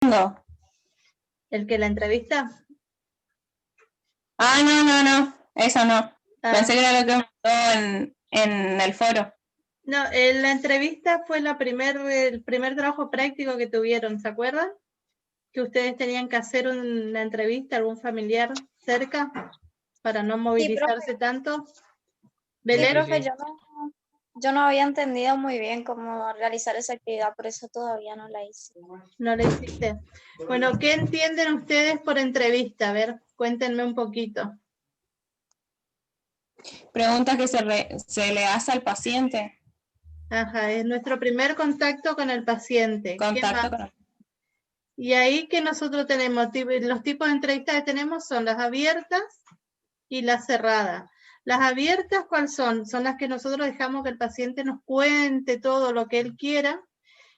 tengo. ¿El que la entrevista? No, eso no. Ah. Pensé que era lo que me mandó en el foro. No, la entrevista fue el primer trabajo práctico que tuvieron, ¿se acuerdan? Que ustedes tenían que hacer una entrevista a algún familiar cerca para no movilizarse tanto. Sí, profe, yo no había entendido muy bien cómo realizar esa actividad, por eso todavía no la hice. ¿No la hiciste? Bueno, ¿qué entienden ustedes por entrevista? A ver, cuéntenme un poquito. Preguntas que se le hace al paciente. Ajá, es nuestro primer contacto con el paciente. Contacto con el... Y ahí que nosotros tenemos, los tipos de entrevistas que tenemos son las abiertas y las cerradas. Las abiertas, ¿cuáles son? Son las que nosotros dejamos que el paciente nos cuente todo lo que él quiera.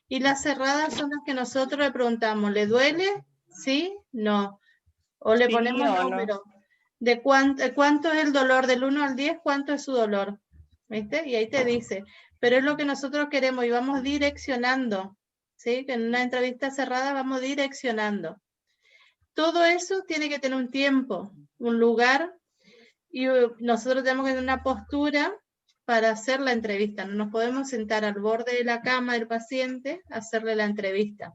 Y las cerradas son las que nosotros le preguntamos, ¿le duele? ¿Sí? ¿No? O le ponemos número. No. ¿De cuánto es el dolor? Del 1 al 10, ¿cuánto es su dolor? ¿Viste? Y ahí te dice. Pero es lo que nosotros queremos y vamos direccionando. ¿Sí? Que en una entrevista cerrada vamos direccionando. Todo eso tiene que tener un tiempo, un lugar, y nosotros tenemos que tener una postura para hacer la entrevista. No nos podemos sentar al borde de la cama del paciente a hacerle la entrevista.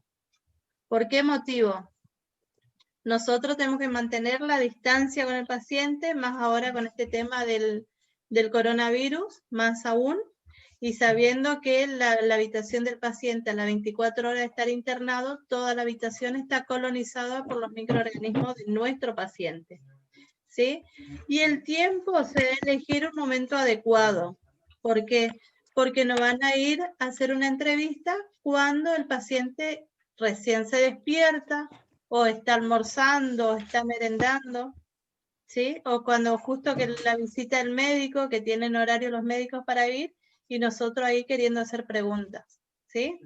¿Por qué motivo? Nosotros tenemos que mantener la distancia con el paciente, más ahora con este tema del coronavirus, más aún, y sabiendo que la habitación del paciente a las 24 horas de estar internado, toda la habitación está colonizada por los microorganismos de nuestro paciente. ¿Sí? Y el tiempo se debe elegir un momento adecuado. ¿Por qué? Porque nos van a ir a hacer una entrevista cuando el paciente recién se despierta, o está almorzando, o está merendando, ¿sí? O cuando justo que la visita del médico, que tienen horario los médicos para ir, y nosotros ahí queriendo hacer preguntas, ¿sí?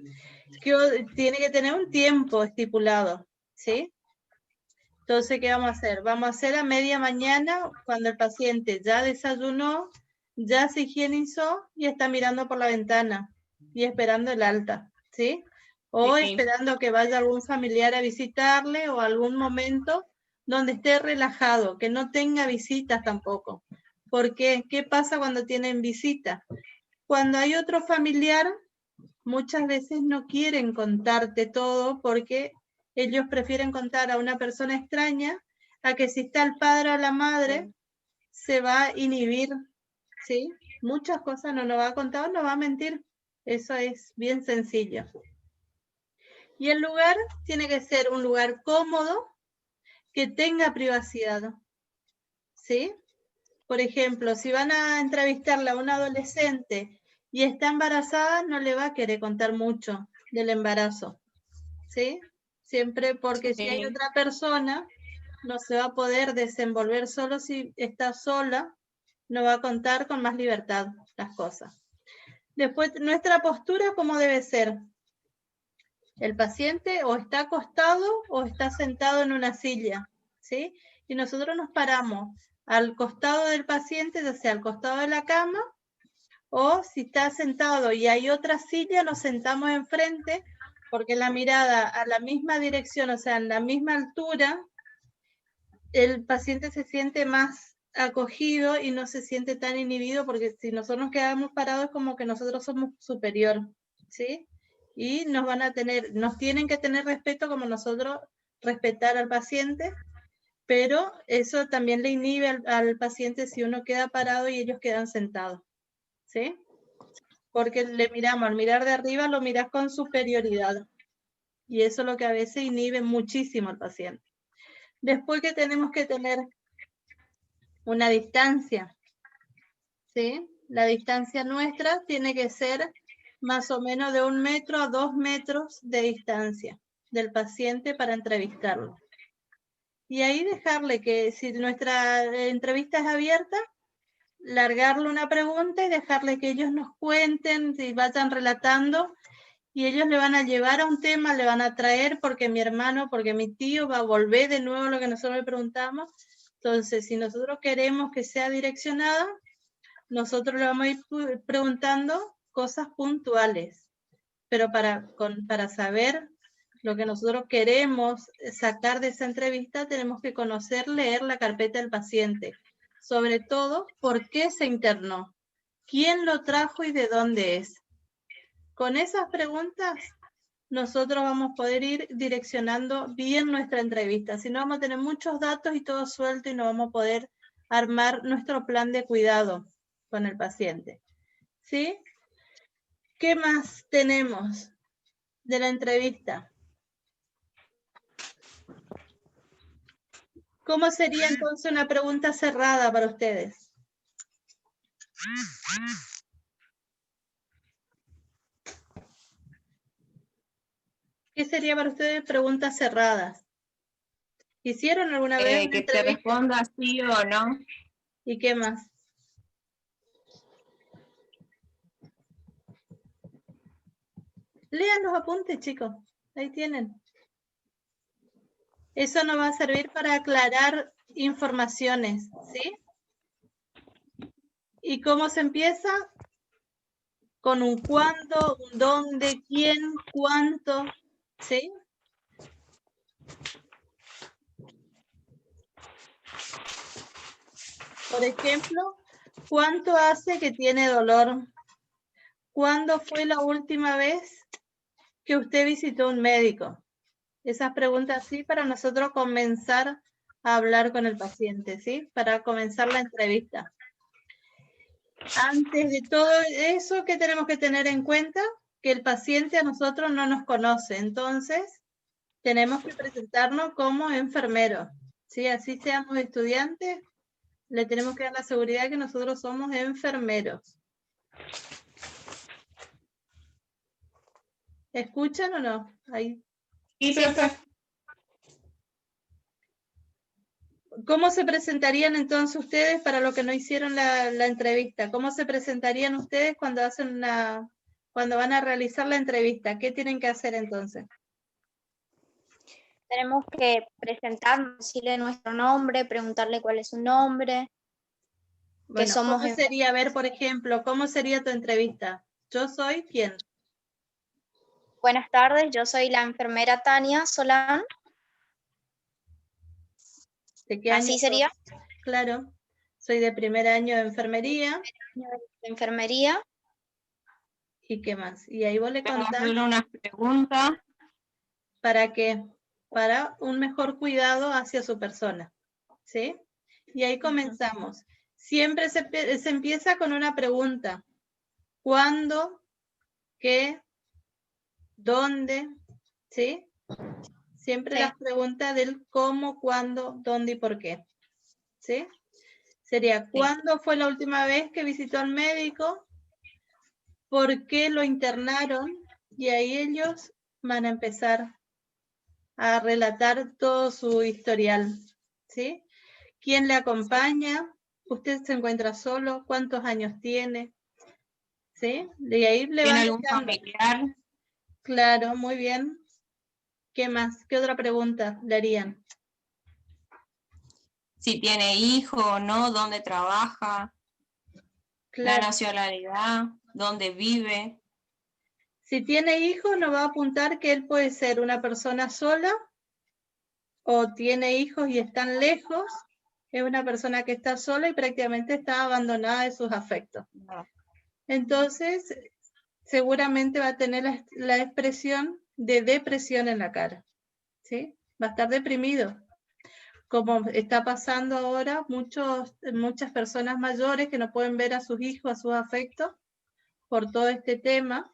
Que tiene que tener un tiempo estipulado, ¿sí? Entonces, ¿qué vamos a hacer? Vamos a hacer a media mañana, cuando el paciente ya desayunó, ya se higienizó y está mirando por la ventana y esperando el alta, ¿sí? O sí, esperando que vaya algún familiar a visitarle o algún momento donde esté relajado, que no tenga visitas tampoco. ¿Por qué? ¿Qué pasa cuando tienen visita? Cuando hay otro familiar, muchas veces no quieren contarte todo porque ellos prefieren contar a una persona extraña a que si está el padre o la madre se va a inhibir, ¿sí? Muchas cosas no nos va a contar, no va a mentir. Eso es bien sencillo. Y el lugar tiene que ser un lugar cómodo que tenga privacidad, ¿sí? Por ejemplo, si van a entrevistarle a una adolescente y está embarazada, no le va a querer contar mucho del embarazo, ¿sí? Siempre porque si hay otra persona, no se va a poder desenvolver solo si está sola, no va a contar con más libertad las cosas. Después, nuestra postura, ¿cómo debe ser? El paciente o está acostado o está sentado en una silla, ¿sí? Y nosotros nos paramos al costado del paciente, ya sea al costado de la cama, o si está sentado y hay otra silla, nos sentamos enfrente, porque la mirada a la misma dirección, o sea, en la misma altura, el paciente se siente más acogido y no se siente tan inhibido, porque si nosotros nos quedamos parados es como que nosotros somos superior, ¿sí? Y nos tienen que tener respeto como nosotros respetar al paciente, pero eso también le inhibe al paciente si uno queda parado y ellos quedan sentados, ¿sí? Porque le miramos, al mirar de arriba lo miras con superioridad, y eso es lo que a veces inhibe muchísimo al paciente. Después que tenemos que tener una distancia, ¿sí? La distancia nuestra tiene que ser más o menos de 1 metro a 2 metros de distancia del paciente para entrevistarlo. Y ahí dejarle que si nuestra entrevista es abierta, largarle una pregunta y dejarle que ellos nos cuenten, y vayan relatando, y ellos le van a llevar a un tema, le van a traer porque mi hermano, porque mi tío va a volver de nuevo a lo que nosotros le preguntamos. Entonces, si nosotros queremos que sea direccionada, nosotros le vamos a ir preguntando cosas puntuales, pero para saber lo que nosotros queremos sacar de esa entrevista, tenemos que conocer, leer la carpeta del paciente. Sobre todo, ¿por qué se internó? ¿Quién lo trajo y de dónde es? Con esas preguntas, nosotros vamos a poder ir direccionando bien nuestra entrevista. Si no, vamos a tener muchos datos y todo suelto y no vamos a poder armar nuestro plan de cuidado con el paciente. ¿Sí? ¿Qué más tenemos de la entrevista? ¿Cómo sería entonces una pregunta cerrada para ustedes? ¿Qué sería para ustedes preguntas cerradas? ¿Hicieron alguna vez una Que te entrevista? responda sí o no. ¿Y qué más? Lean los apuntes, chicos. Ahí tienen. Eso nos va a servir para aclarar informaciones, ¿sí? ¿Y cómo se empieza? Con un cuándo, un dónde, quién, cuánto, ¿sí? Por ejemplo, ¿cuánto hace que tiene dolor? ¿Cuándo fue la última vez que usted visitó un médico? Esas preguntas sí para nosotros comenzar a hablar con el paciente, ¿sí? Para comenzar la entrevista. Antes de todo eso, ¿qué tenemos que tener en cuenta? Que el paciente a nosotros no nos conoce, entonces tenemos que presentarnos como enfermeros, ¿sí? Así seamos estudiantes, le tenemos que dar la seguridad que nosotros somos enfermeros. ¿Escuchan o no? Ahí. Sí, profe. ¿Cómo se presentarían entonces ustedes para los que no hicieron la entrevista? ¿Cómo se presentarían ustedes cuando cuando van a realizar la entrevista? ¿Qué tienen que hacer entonces? Tenemos que presentarnos, decirle nuestro nombre, preguntarle cuál es su nombre. Bueno, somos ¿cómo sería, a ver, por ejemplo, cómo sería tu entrevista? Yo soy quién. Buenas tardes, yo soy la enfermera Tania Solán. ¿De qué año Así sos? sería. Claro, soy de primer año de enfermería. De enfermería. ¿Y qué más? Y ahí vos le Tengo que contás. hacerle unas preguntas. ¿Para qué? Para un mejor cuidado hacia su persona, ¿sí? Y ahí comenzamos. Siempre se empieza con una pregunta. ¿Cuándo? ¿Qué? ¿Dónde? ¿Sí? Siempre Sí. las preguntas del cómo, cuándo, dónde y por qué. ¿Sí? Sería, ¿cuándo fue la última vez que visitó al médico? ¿Por qué lo internaron? Y ahí ellos van a empezar a relatar todo su historial, ¿sí? ¿Quién le acompaña? ¿Usted se encuentra solo? ¿Cuántos años tiene? ¿Sí? De ahí le ¿Tiene van algún dejando. familiar? Claro, muy bien. ¿Qué más? ¿Qué otra pregunta le harían? Si tiene hijo o no, dónde trabaja, la Claro. nacionalidad, dónde vive. Si tiene hijos, nos va a apuntar que él puede ser una persona sola o tiene hijos y están lejos. Es una persona que está sola y prácticamente está abandonada de sus afectos. No. Entonces, seguramente va a tener la expresión de depresión en la cara, ¿sí? Va a estar deprimido. Como está pasando ahora, muchas personas mayores que no pueden ver a sus hijos, a sus afectos, por todo este tema,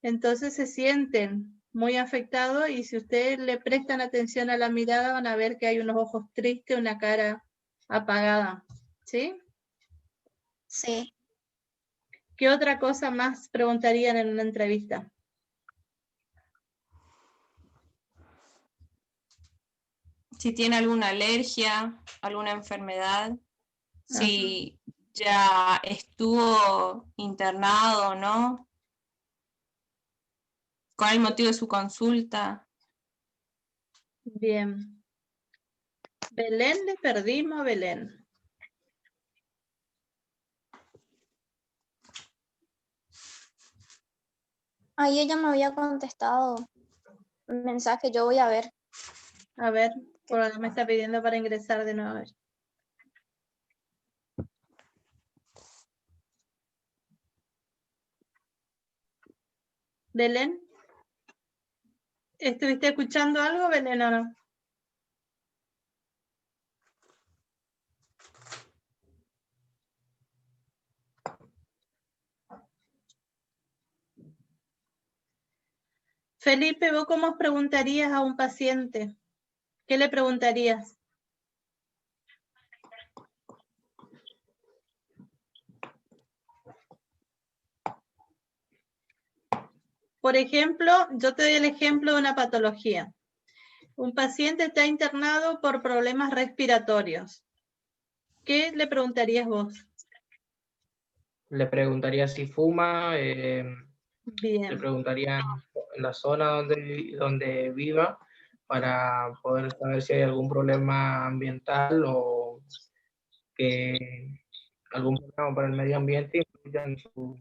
entonces se sienten muy afectados y si ustedes le prestan atención a la mirada van a ver que hay unos ojos tristes, una cara apagada, ¿sí? Sí. ¿Qué otra cosa más preguntarían en una entrevista? Si tiene alguna alergia, alguna enfermedad, si ya estuvo internado o no, cuál es el motivo de su consulta. Bien. Belén, le perdimos a Belén. Ahí ella me había contestado. mensaje, yo voy a ver. A ver, por acá me está pidiendo para ingresar de nuevo. A ver. Belén, ¿estuviste escuchando algo, Belén, o no? Felipe, ¿vos cómo preguntarías a un paciente? ¿Qué le preguntarías? Por ejemplo, yo te doy el ejemplo de una patología. Un paciente está internado por problemas respiratorios. ¿Qué le preguntarías vos? Le preguntaría si fuma, le Bien. preguntaría en la zona donde viva para poder saber si hay algún problema ambiental o que algún problema para el medio ambiente influya en sus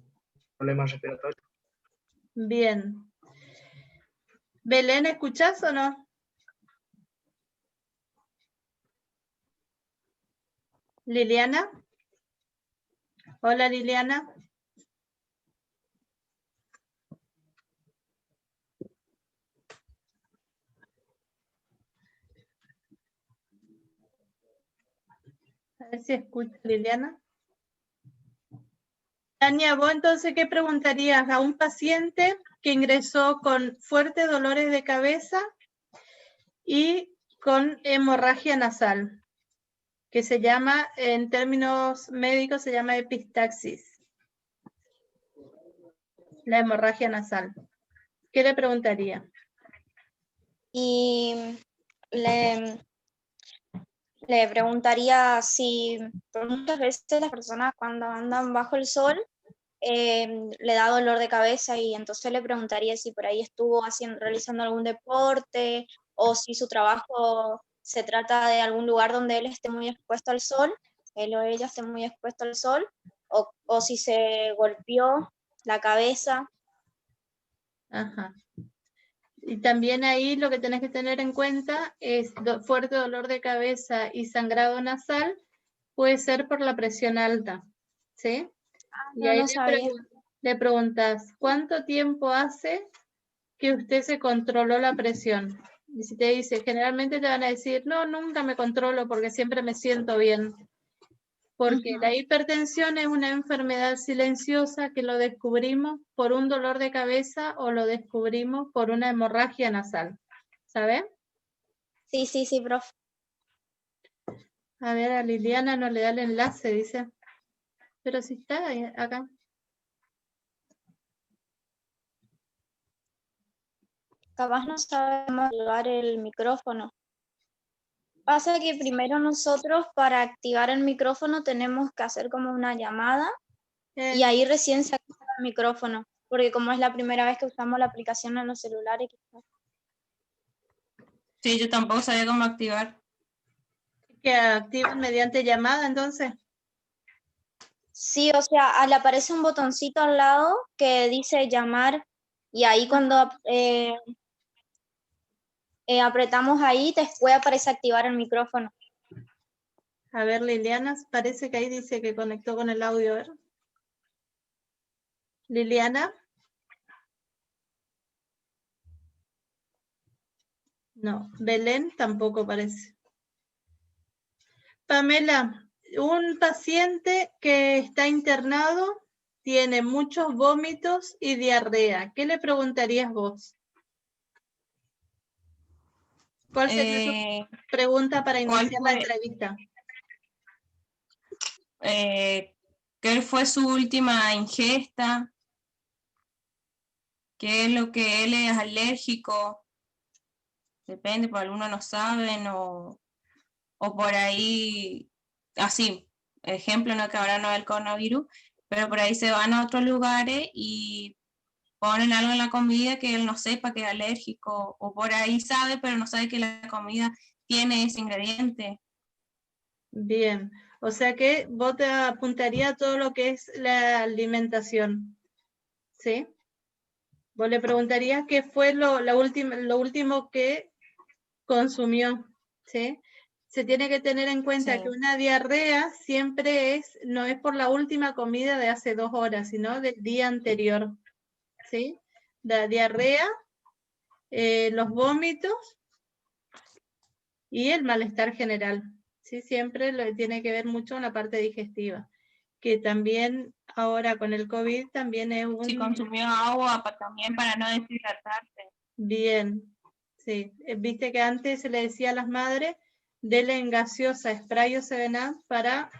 problemas respiratorios. Bien. Belén, ¿escuchás o no? Liliana. Hola, Liliana. A ver si escucha Liliana. Tania, vos entonces, ¿qué preguntarías a un paciente que ingresó con fuertes dolores de cabeza y con hemorragia nasal, que se llama, en términos médicos, se llama epistaxis? La hemorragia nasal. ¿Qué le preguntaría? Y le preguntaría si, por muchas veces las personas cuando andan bajo el sol le da dolor de cabeza, y entonces le preguntaría si por ahí estuvo realizando algún deporte, o si su trabajo se trata de algún lugar donde él esté muy expuesto al sol, él o ella esté muy expuesto al sol, o si se golpeó la cabeza. Ajá. Y también ahí lo que tenés que tener en cuenta es fuerte dolor de cabeza y sangrado nasal, puede ser por la presión alta, ¿sí? Y ahí No sabía. le preguntas, ¿cuánto tiempo hace que usted se controló la presión? Y si te dice, generalmente te van a decir, no, nunca me controlo porque siempre me siento bien. Porque la hipertensión es una enfermedad silenciosa que lo descubrimos por un dolor de cabeza o lo descubrimos por una hemorragia nasal. ¿Sabes? Sí, profe. A ver, a Liliana no le da el enlace, dice. Pero si está acá. Capaz no sabemos activar el micrófono. Pasa que primero nosotros para activar el micrófono tenemos que hacer como una llamada y ahí recién se activa el micrófono, porque como es la primera vez que usamos la aplicación en los celulares. Sí, yo tampoco sabía cómo activar. ¿Que activan mediante llamada entonces? Sí, o sea, le aparece un botoncito al lado que dice llamar, y ahí cuando apretamos ahí, después aparece activar el micrófono. A ver, Liliana, parece que ahí dice que conectó con el audio. A ver. Liliana. No, Belén tampoco parece. Pamela, un paciente que está internado tiene muchos vómitos y diarrea. ¿Qué le preguntarías vos? ¿Cuál sería tu pregunta para iniciar la entrevista? ¿Qué fue su última ingesta? ¿Qué es lo que él es alérgico? Depende, por algunos no saben, o por ahí, así, ejemplo, no que ahora no es el coronavirus, pero por ahí se van a otros lugares y ponen algo en la comida que él no sepa que es alérgico, o por ahí sabe, pero no sabe que la comida tiene ese ingrediente. Bien, o sea que vos te apuntaría a todo lo que es la alimentación, ¿sí? Vos le preguntarías qué fue lo último que consumió, ¿sí? Se tiene que tener en cuenta Sí. que una diarrea siempre no es por la última comida de hace 2 horas, sino del día anterior, ¿sí? La diarrea, los vómitos y el malestar general, ¿sí? Siempre tiene que ver mucho con la parte digestiva, que también ahora con el COVID también es Si consumió agua también para no deshidratarse. Bien, sí. Viste que antes se le decía a las madres, denle en gaseosa, spray o 7up para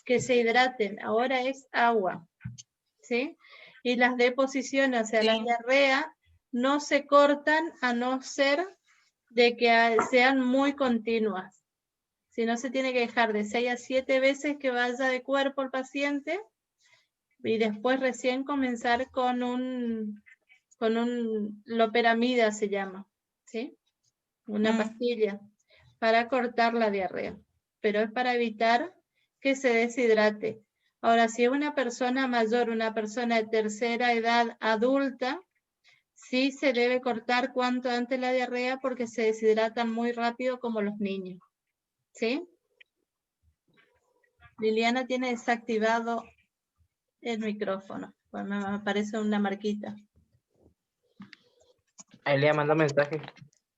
que se hidraten. Ahora es agua, ¿sí? Y las deposiciones, o sea, la Sí. diarrea, no se cortan a no ser de que sean muy continuas. Si no, se tiene que dejar de 6 a 7 veces que vaya de cuerpo el paciente y después recién comenzar con loperamida se llama, ¿sí? Una pastilla para cortar la diarrea, pero es para evitar que se deshidrate. Ahora, si es una persona mayor, una persona de tercera edad adulta, sí se debe cortar cuanto antes la diarrea porque se deshidratan muy rápido como los niños, ¿sí? Liliana tiene desactivado el micrófono, pues me aparece una marquita. Ahí le manda mensaje.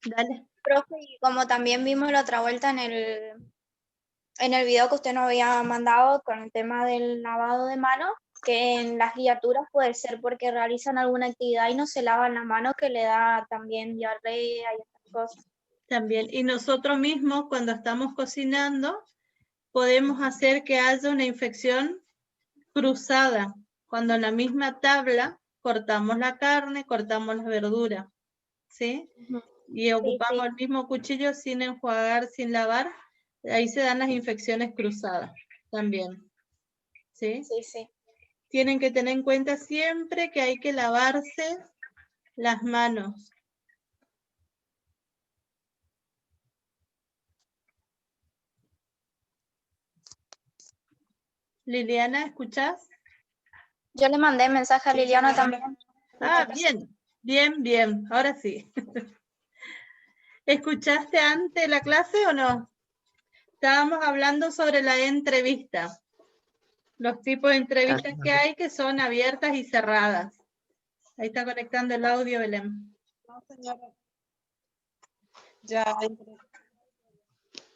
Dale. Profe, y como también vimos la otra vuelta en el video que usted nos había mandado con el tema del lavado de manos, que en las criaturas puede ser porque realizan alguna actividad y no se lavan las manos, que le da también diarrea y estas cosas. También, y nosotros mismos cuando estamos cocinando podemos hacer que haya una infección cruzada, cuando en la misma tabla cortamos la carne, cortamos las verduras, ¿sí? Y ocupamos el mismo cuchillo sin enjuagar, sin lavar, ahí se dan las infecciones cruzadas también, ¿sí? Sí, sí. Tienen que tener en cuenta siempre que hay que lavarse las manos. Liliana, ¿escuchás? Yo le mandé mensaje a Liliana también. Ah, bien, bien, bien, ahora sí. ¿Escuchaste antes la clase o no? Estábamos hablando sobre la entrevista. Los tipos de entrevistas que hay que son abiertas y cerradas. Ahí está conectando el audio, Belén. No, señora. Ya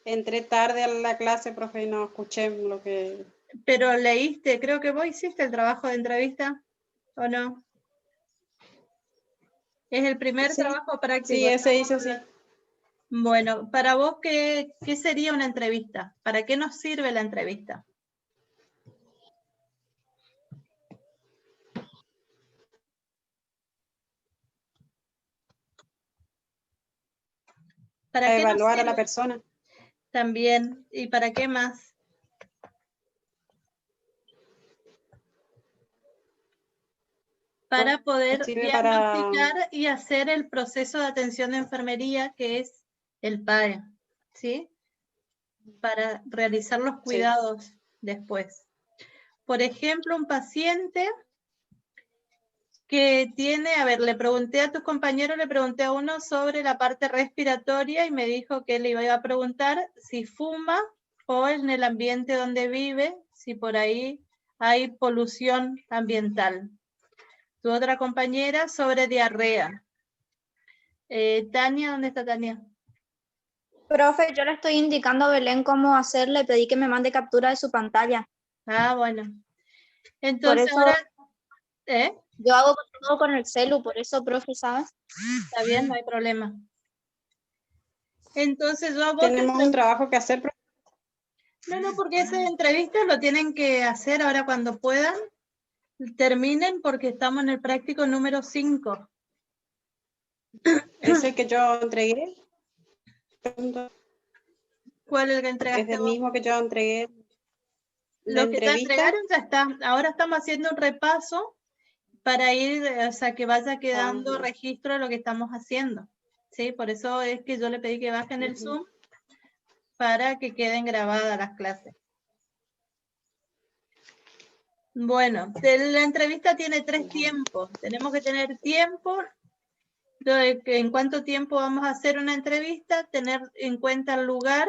entré tarde a la clase, profe, y no escuché lo que... Pero leíste, creo que vos hiciste el trabajo de entrevista, ¿o no? Es el primer Sí, trabajo práctico. sí, ese hizo, sí. Bueno, para vos, ¿qué sería una entrevista? ¿Para qué nos sirve la entrevista? ¿Para Para qué nos evaluar a la sirve? persona. También. ¿Y para qué más? Para poder Sirve diagnosticar y hacer el proceso de atención de enfermería, que es el PAE, ¿sí? Para realizar los cuidados después. Por ejemplo, un paciente que tiene, a ver, le pregunté a tus compañeros, le pregunté a uno sobre la parte respiratoria y me dijo que le iba a preguntar si fuma o en el ambiente donde vive, si por ahí hay polución ambiental. Tu otra compañera sobre diarrea. Tania, ¿dónde está Tania? Profe, yo le estoy indicando a Belén cómo hacer, le pedí que me mande captura de su pantalla. Ah, bueno. Por Entonces eso ahora, yo hago todo con el celu, por eso, profe, ¿sabes? está bien, no hay problema. Entonces yo a vos Tenemos un trabajo que hacer, profe. No, porque esas entrevistas lo tienen que hacer ahora cuando puedan. Terminen porque estamos en el práctico número 5. Es el que yo entregué. ¿Cuál es el que Es entregaste el vos? mismo que yo entregué. La Lo que te entrevista. entregaron ya está. Ahora estamos haciendo un repaso para ir, o sea, que vaya quedando registro de lo que estamos haciendo. ¿Sí? Por eso es que yo le pedí que bajen el Zoom para que queden grabadas las clases. Bueno, la entrevista tiene 3 tiempos. Tenemos que tener tiempo, en cuánto tiempo vamos a hacer una entrevista, tener en cuenta el lugar,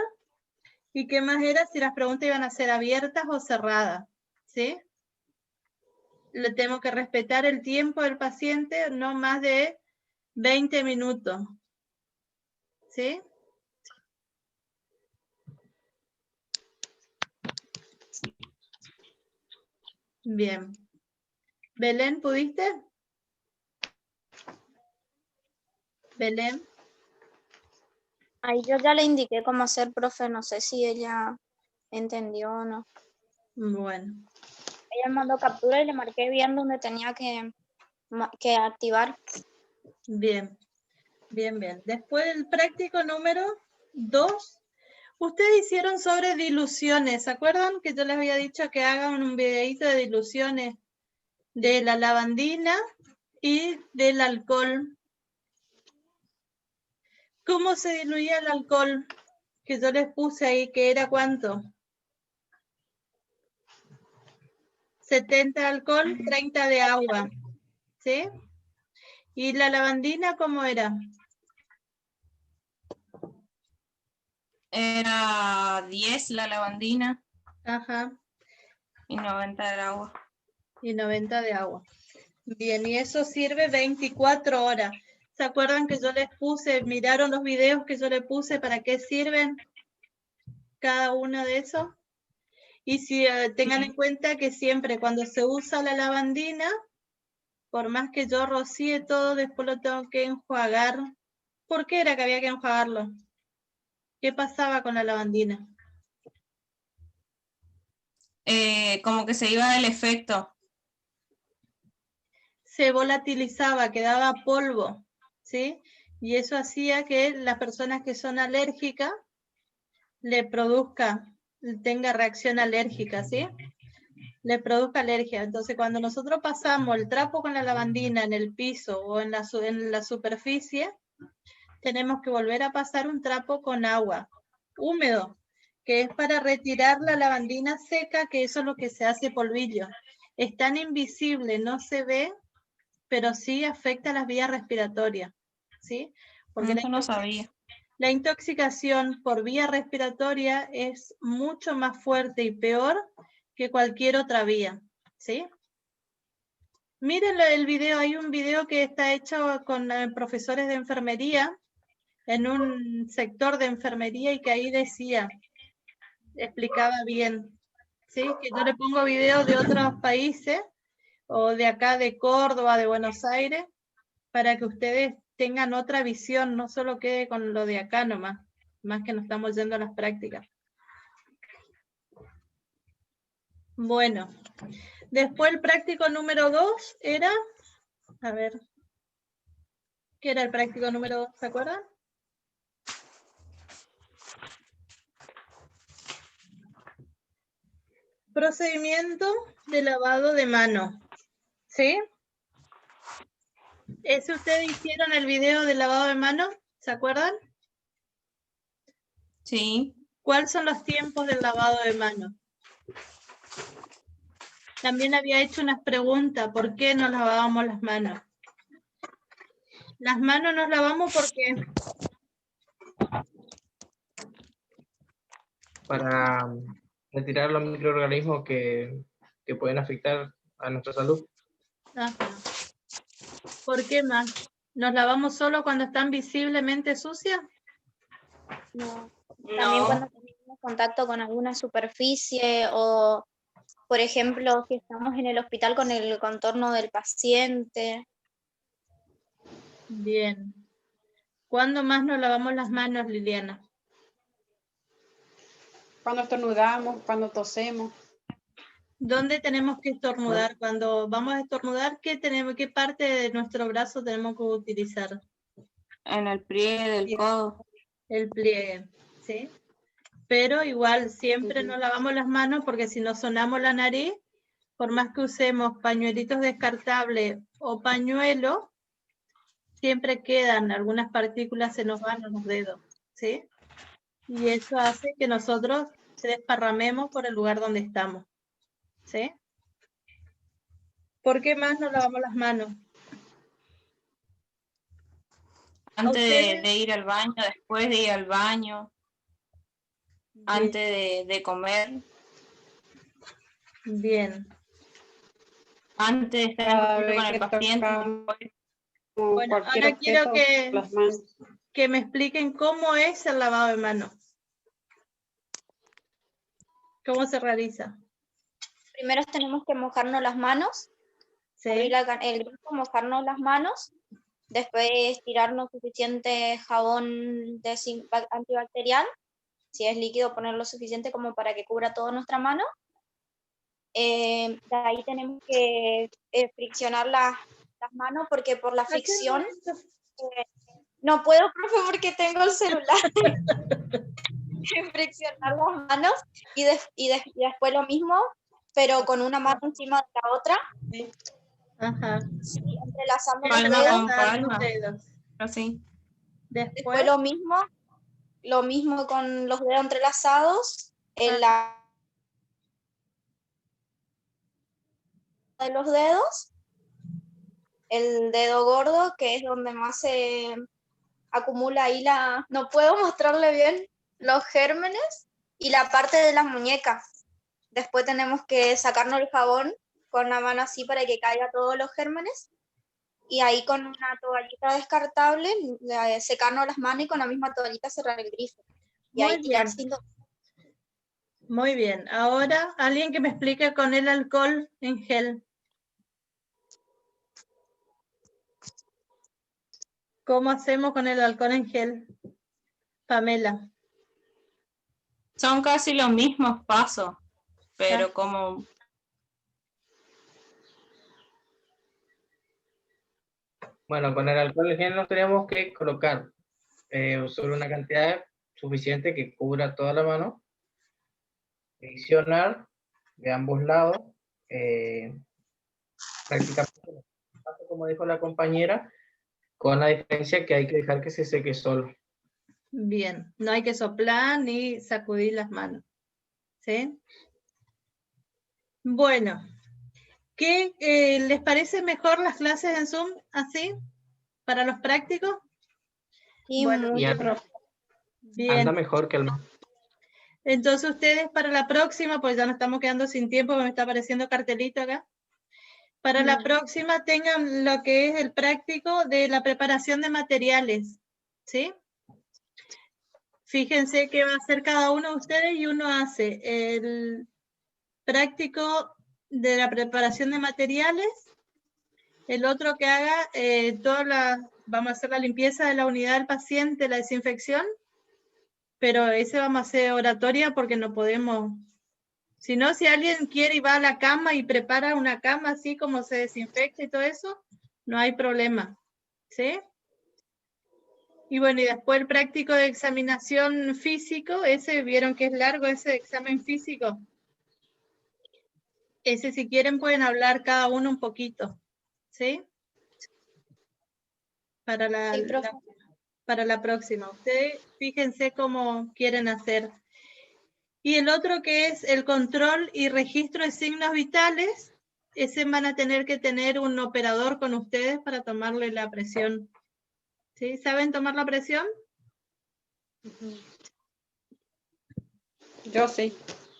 y qué más era si las preguntas iban a ser abiertas o cerradas, ¿sí? Le tengo que respetar el tiempo del paciente, no más de 20 minutos, ¿sí? Bien. Belén, ¿pudiste? Belén. Ahí yo ya le indiqué cómo hacer, profe, no sé si ella entendió o no. Bueno, Ella mandó captura y le marqué bien donde tenía que activar. bien, bien, bien. Después el práctico número 2. Ustedes hicieron sobre diluciones. ¿Se acuerdan que yo les había dicho que hagan un videíto de diluciones de la lavandina y del alcohol? ¿Cómo se diluía el alcohol? Que yo les puse ahí, que era ¿cuánto? 70 de alcohol, 30 de agua, ¿sí? ¿Y la lavandina cómo era? Era 10 la lavandina Ajá, y 90 del agua. y 90 de agua. Bien, y eso sirve 24 horas. ¿Se acuerdan que yo les puse, miraron los videos que yo les puse para qué sirven cada uno de esos? Y si tengan en cuenta que siempre cuando se usa la lavandina, por más que yo rocíe todo, después lo tengo que enjuagar. ¿Por qué era que había que enjuagarlo? ¿Qué pasaba con la lavandina? Como que se iba el efecto. Se volatilizaba, quedaba polvo, ¿sí? Y eso hacía que las personas que son alérgicas tenga reacción alérgica, ¿sí? Le produzca alergia. Entonces, cuando nosotros pasamos el trapo con la lavandina en el piso o en la superficie, tenemos que volver a pasar un trapo con agua húmedo, que es para retirar la lavandina seca, que eso es lo que se hace polvillo. Es tan invisible, no se ve, pero sí afecta las vías respiratorias, ¿sí? Porque Eso no sabía. la intoxicación por vía respiratoria es mucho más fuerte y peor que cualquier otra vía, ¿sí? Miren el video, hay un video que está hecho con profesores de enfermería en un sector de enfermería y que ahí explicaba bien, ¿sí? Que yo le pongo videos de otros países o de acá de Córdoba, de Buenos Aires, para que ustedes tengan otra visión, no solo quede con lo de acá nomás, más que nos estamos yendo a las prácticas. Bueno, después el práctico número 2 era, a ver, ¿qué era el práctico número 2? ¿Se acuerdan? Procedimiento de lavado de mano, ¿sí? ¿Ese ustedes hicieron el video de lavado de mano? ¿Se acuerdan? Sí. ¿Cuáles son los tiempos del lavado de mano? También había hecho unas preguntas, ¿por qué nos lavábamos las manos? Las manos nos lavamos porque para retirar los microorganismos que pueden afectar a nuestra salud. Ajá. ¿Por qué más? ¿Nos lavamos solo cuando están visiblemente sucias? No. También cuando tenemos contacto con alguna superficie o, por ejemplo, si estamos en el hospital con el contorno del paciente. Bien. ¿Cuándo más nos lavamos las manos, Liliana? Cuando estornudamos, cuando tosemos. ¿Dónde tenemos que estornudar? Cuando vamos a estornudar, ¿qué parte de nuestro brazo tenemos que utilizar? En el pliegue del codo. El pliegue, ¿sí? Pero igual siempre nos lavamos las manos porque si nos sonamos la nariz, por más que usemos pañuelitos descartables o pañuelo, siempre quedan algunas partículas, se nos van a los dedos, ¿sí? Y eso hace que nosotros se desparramemos por el lugar donde estamos, ¿sí? ¿Por qué más nos lavamos las manos? Antes ustedes? de ir al baño, después de ir al baño, antes de comer, Bien. antes de estar en Cada contacto vez con el que paciente, tocamos después. Bueno, cualquier ahora quiero objeto, las manos. que me expliquen cómo es el lavado de manos. ¿Cómo se realiza? Primero tenemos que mojarnos las manos, abrir ¿Sí? el grifo, mojarnos las manos, después tirarnos suficiente jabón antibacterial, si es líquido poner lo suficiente como para que cubra toda nuestra mano. De ahí tenemos que friccionar las manos porque por la fricción no puedo, profe, porque tengo el celular. Friccionar las manos y después lo mismo, pero con una mano encima de la otra. Ajá. Sí, entrelazando los Palma dedos. con palma, Dedos. así. Después Después, lo mismo con los dedos entrelazados, de los dedos, el dedo gordo, que es donde más se acumula ahí no puedo mostrarle bien, los gérmenes, y la parte de las muñecas. Después tenemos que sacarnos el jabón con la mano así para que caiga todos los gérmenes, y ahí con una toallita descartable secarnos las manos y con la misma toallita cerrar el grifo. Y muy ahí tirar bien. sin Muy bien. Ahora, alguien que me explique con el alcohol en gel. ¿Cómo hacemos con el alcohol en gel? Pamela. Son casi los mismos pasos, pero como Bueno, con el alcohol en gel nos tenemos que colocar solo una cantidad suficiente que cubra toda la mano, friccionar de ambos lados, prácticamente como dijo la compañera, con la diferencia que hay que dejar que se seque solo. Bien. No hay que soplar ni sacudir las manos. ¿Sí? Bueno. ¿Qué les parece mejor las clases en Zoom así? ¿Para los prácticos? Y Bueno, mucho, Ya profe. bien. anda mejor que el más. Entonces ustedes para la próxima, pues ya nos estamos quedando sin tiempo, me está apareciendo cartelito acá. Para la próxima tengan lo que es el práctico de la preparación de materiales, ¿sí? Fíjense qué va a hacer cada uno de ustedes y uno hace el práctico de la preparación de materiales, el otro que haga vamos a hacer la limpieza de la unidad del paciente, la desinfección, pero ese vamos a hacer oratoria porque no podemos. Si no, si alguien quiere y va a la cama y prepara una cama así como se desinfecta y todo eso, no hay problema, ¿sí? Y bueno, y después el práctico de examinación físico, ese vieron que es largo, ese examen físico. Ese si quieren pueden hablar cada uno un poquito, ¿sí? Para la próxima. Ustedes fíjense cómo quieren hacer. Y el otro que es el control y registro de signos vitales, ese van a tener que tener un operador con ustedes para tomarle la presión. ¿Sí? ¿Saben tomar la presión? Yo sí.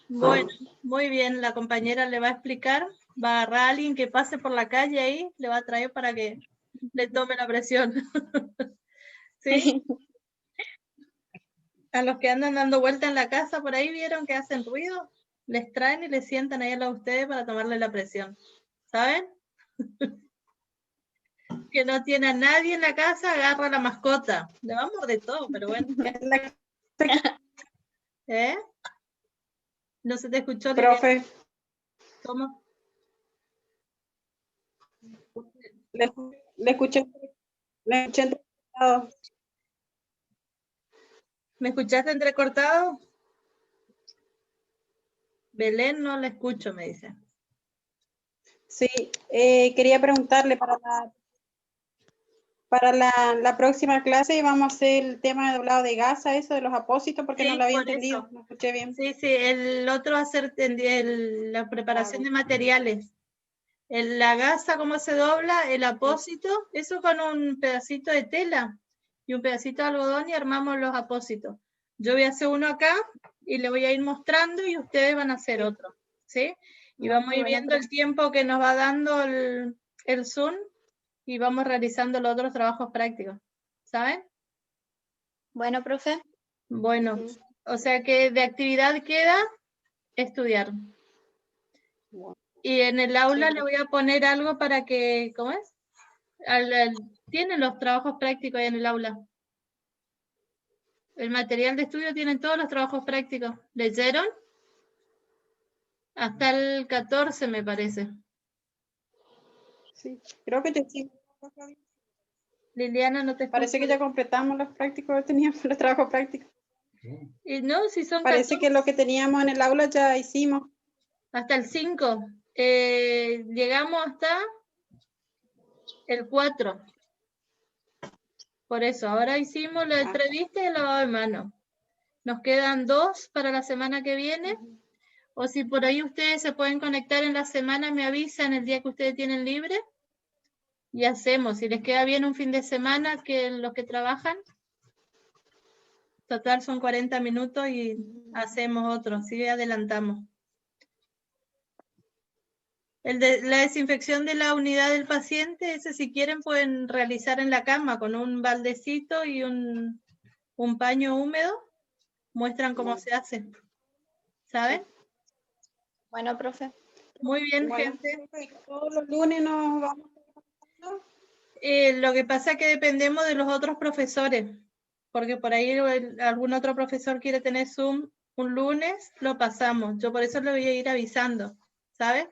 Bueno, muy bien, la compañera le va a explicar, va a agarrar a alguien que pase por la calle ahí, le va a traer para que le tome la presión. ¿Sí? A los que andan dando vuelta en la casa por ahí, ¿vieron que hacen ruido? Les traen y les sientan ahí a lado de ustedes para tomarle la presión. ¿Saben? Que no tiene a nadie en la casa, agarra a la mascota. Le vamos de todo, pero bueno. ¿Eh? ¿No se te escuchó, Liliana? Profe, ¿Cómo? le escuché entrecortado. ¿Me escuchaste entrecortado? Belén, no la escucho, me dice. Sí, quería preguntarle para la próxima clase vamos a hacer el tema de doblado de gasa, eso de los apósitos, porque Sí, no lo había por entendido, eso. no escuché bien. Sí, sí, el otro va a ser la preparación de materiales. La gasa, cómo se dobla, el apósito, eso con un pedacito de tela y un pedacito de algodón y armamos los apósitos. Yo voy a hacer uno acá y le voy a ir mostrando y ustedes van a hacer otro, ¿sí? Y vamos a ir viendo el tiempo que nos va dando el Zoom y vamos realizando los otros trabajos prácticos, ¿saben? Bueno, profe. Bueno, o sea que de actividad queda estudiar. Y en el aula le voy a poner algo para que, ¿cómo es? Tienen los trabajos prácticos ahí en el aula. El material de estudio tiene todos los trabajos prácticos. ¿Leyeron? Hasta el 14 me parece. Sí, creo que te sí. Liliana, no te escucho. Parece que ya completamos los prácticos que teníamos, los trabajos prácticos. Y no, si son Parece 14, que lo que teníamos en el aula ya hicimos. hasta el 5. Llegamos hasta el 4. Por eso, ahora hicimos la entrevista y el lavado de mano. Nos quedan 2 para la semana que viene. O si por ahí ustedes se pueden conectar en la semana, me avisan el día que ustedes tienen libre. Y hacemos. Si les queda bien un fin de semana, que los que trabajan, total son 40 minutos y hacemos otro. Sí, adelantamos. La desinfección de la unidad del paciente, ese si quieren pueden realizar en la cama con un baldecito y un paño húmedo. Muestran cómo se hace. ¿Saben? Bueno, profe. Muy bien, Bueno, gente. todos los lunes nos vamos. Lo que pasa es que dependemos de los otros profesores, porque por ahí algún otro profesor quiere tener Zoom un lunes, lo pasamos. Yo por eso le voy a ir avisando, ¿sabes?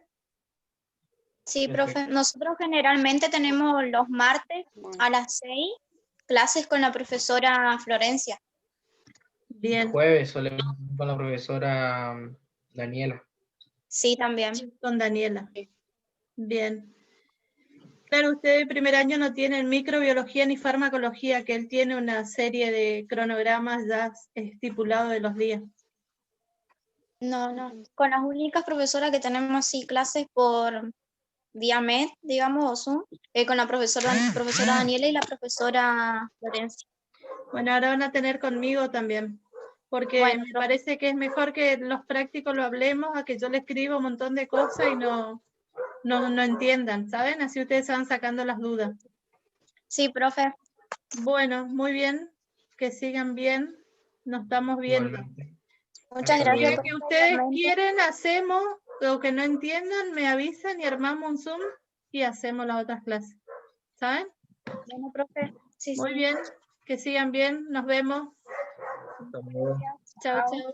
Sí, Perfecto. profe. Nosotros generalmente tenemos los martes a las 6 clases con la profesora Florencia. El Bien, jueves solemos con la profesora Daniela. Sí, también. con Daniela. Bien. Claro, ustedes el primer año no tienen microbiología ni farmacología, que él tiene una serie de cronogramas ya estipulados de los días. No. Con las únicas profesoras que tenemos sí clases por vía MED, digamos, o Zoom, con la profesora Daniela y la profesora Florencia. Bueno, ahora van a tener conmigo también, porque Bueno, me parece que es mejor que los prácticos lo hablemos a que yo le escriba un montón de cosas y no entiendan, ¿saben? Así ustedes se van sacando las dudas. Sí, profe. Bueno, muy bien, que sigan bien, nos estamos viendo. Igualmente. Muchas Hasta gracias. Si es luego. que profe, ustedes igualmente. quieren, hacemos, lo que no entiendan, me avisan y armamos un Zoom y hacemos las otras clases, ¿saben? Bueno, profe. Sí, Muy sí. bien, que sigan bien, nos vemos. Hasta luego. Chao, Chao. chao.